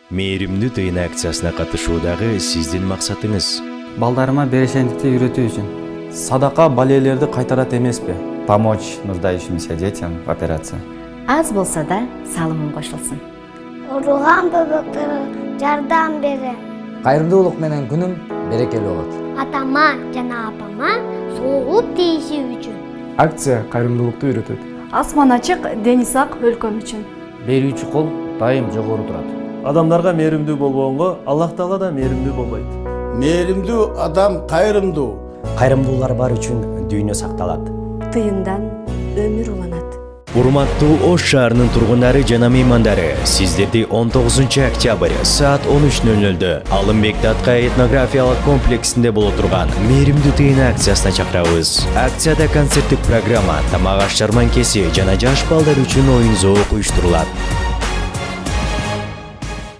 Мээримдүү тыйын акциясына катышуудагы сиздин максатыңыз? Балдарыма берешендикти үйрөтүү үчүн. Садака балелерди кайтарат эмеспи? Помочь нуждающимся детям в операции. Аз болса да салымым кошулсун. Урулган бөбөктөргө жардам берем. Кайрымдуулук менен күнүм берекелүү болот. Атама жана апама согуп тийиши үчүн. Акция кайрымдуулукту үйрөтөт. Асман ачык, дениз ак өлкөм үчүн. Берүүчү кол дайым жогору турат. Адамдарга мээримдүү болгонго Аллах Таала да мээримдүү болбойт. Мээримдүү адам кайрымдуу. Кайрымдуулар бар үчүн дүйнө сакталат. Тыйындан өмүр уланат. Урматтуу Ош шаарынын тургундары жана меймандары, сиздерди 19 октябрь саат 13:00-дө Алымбек Таткай этнографиялык комплексинде боло турган мээримдүү тыйын акциясына чакырабыз. Акцияда концерттик программа, тамак аш жарманкеси жана жаш балдар үчүн оюн зоок уюштурулат.